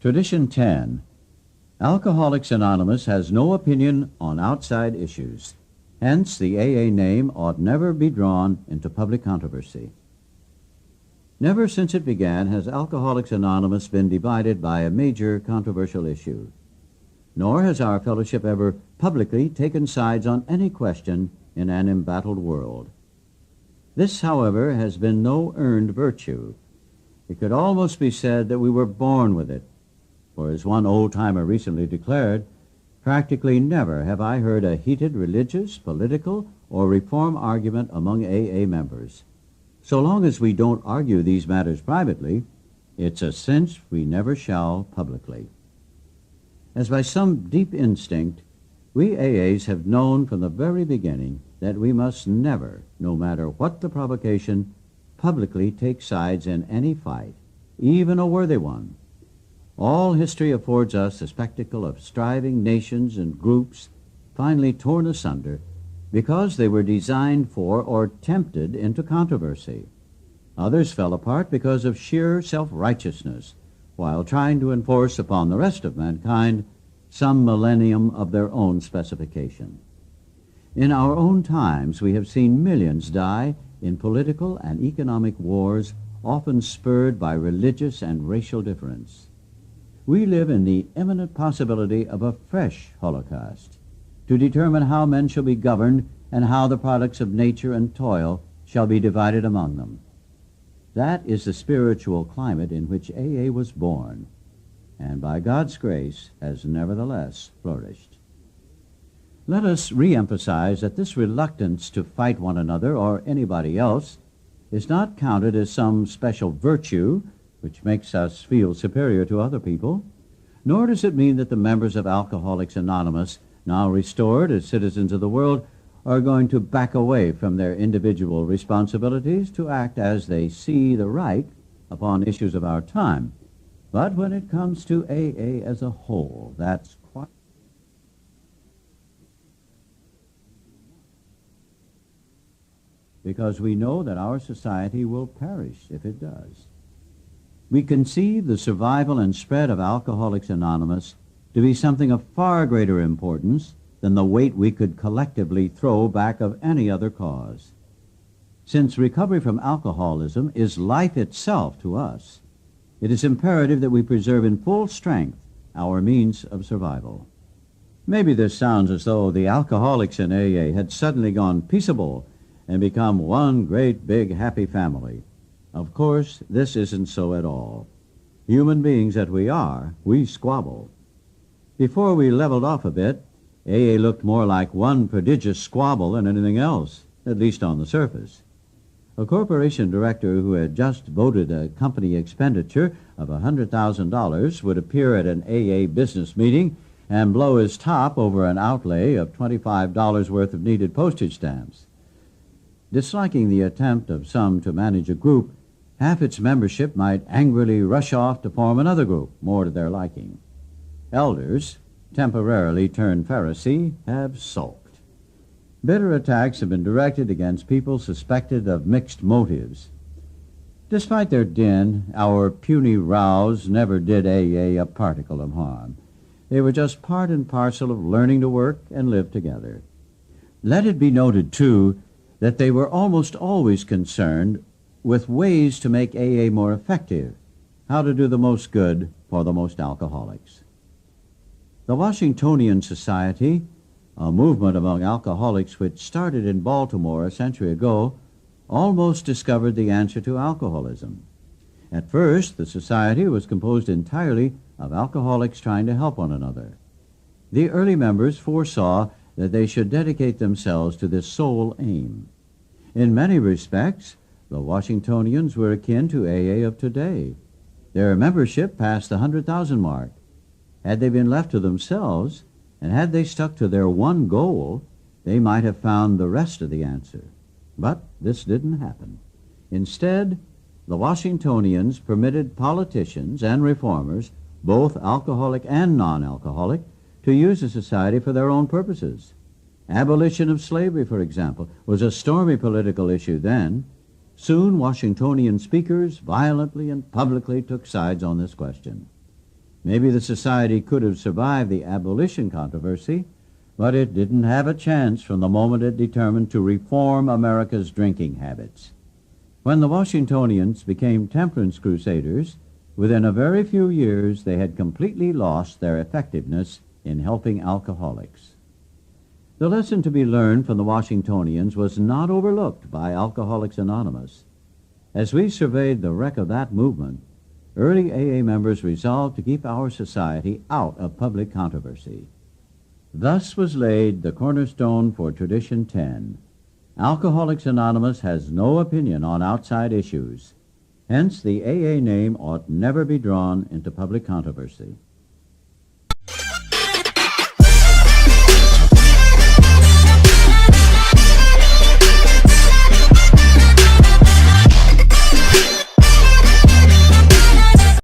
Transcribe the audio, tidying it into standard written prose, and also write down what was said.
Tradition 10. Alcoholics Anonymous has no opinion on outside issues. Hence, the AA name ought never be drawn into public controversy. Never since it began has Alcoholics Anonymous been divided by a major controversial issue. Nor has our fellowship ever publicly taken sides on any question in an embattled world. This, however, has been no earned virtue. It could almost be said that we were born with it, for as one old-timer recently declared, practically never have I heard a heated religious, political, or reform argument among AA members. So long as we don't argue these matters privately, it's a cinch we never shall publicly. As by some deep instinct, we AAs have known from the very beginning that we must never, no matter what the provocation, publicly take sides in any fight, even a worthy one. All history affords us the spectacle of striving nations and groups finally torn asunder because they were designed for or tempted into controversy. Others fell apart because of sheer self-righteousness, while trying to enforce upon the rest of mankind some millennium of their own specification. In our own times, we have seen millions die in political and economic wars, often spurred by religious and racial difference. We live in the imminent possibility of a fresh Holocaust to determine how men shall be governed and how the products of nature and toil shall be divided among them. That is the spiritual climate in which AA was born, and by God's grace has nevertheless flourished. Let us re-emphasize that this reluctance to fight one another or anybody else is not counted as some special virtue which makes us feel superior to other people, nor does it mean that the members of Alcoholics Anonymous, now restored as citizens of the world, are going to back away from their individual responsibilities to act as they see the right upon issues of our time. But when it comes to AA as a whole, that's quite... because we know that our society will perish if it does. We conceive the survival and spread of Alcoholics Anonymous to be something of far greater importance than the weight we could collectively throw back of any other cause. Since recovery from alcoholism is life itself to us, it is imperative that we preserve in full strength our means of survival. Maybe this sounds as though the alcoholics in AA had suddenly gone peaceable and become one great big happy family. Of course, this isn't so at all. Human beings that we are, we squabble. Before we leveled off a bit, AA looked more like one prodigious squabble than anything else, at least on the surface. A corporation director who had just voted a company expenditure of $100,000 would appear at an AA business meeting and blow his top over an outlay of $25 worth of needed postage stamps. Disliking the attempt of some to manage a group, half its membership might angrily rush off to form another group, more to their liking. Elders, temporarily turned Pharisee, have sulked. Bitter attacks have been directed against people suspected of mixed motives. Despite their din, our puny rows never did AA a particle of harm. They were just part and parcel of learning to work and live together. Let it be noted, too, that they were almost always concerned with ways to make AA more effective, how to do the most good for the most alcoholics. The Washingtonian Society, a movement among alcoholics which started in Baltimore a century ago, almost discovered the answer to alcoholism. At first, the society was composed entirely of alcoholics trying to help one another. The early members foresaw that they should dedicate themselves to this sole aim. In many respects, the Washingtonians were akin to AA of today. Their membership passed the 100,000 mark. Had they been left to themselves, and had they stuck to their one goal, they might have found the rest of the answer. But this didn't happen. Instead, the Washingtonians permitted politicians and reformers, both alcoholic and non-alcoholic, to use the society for their own purposes. Abolition of slavery, for example, was a stormy political issue then. Soon Washingtonian speakers violently and publicly took sides on this question. Maybe the society could have survived the abolition controversy, but it didn't have a chance from the moment it determined to reform America's drinking habits. When the Washingtonians became temperance crusaders, within a very few years they had completely lost their effectiveness in helping alcoholics. The lesson to be learned from the Washingtonians was not overlooked by Alcoholics Anonymous. As we surveyed the wreck of that movement, early AA members resolved to keep our society out of public controversy. Thus was laid the cornerstone for Tradition 10. Alcoholics Anonymous has no opinion on outside issues. Hence, the AA name ought never be drawn into public controversy.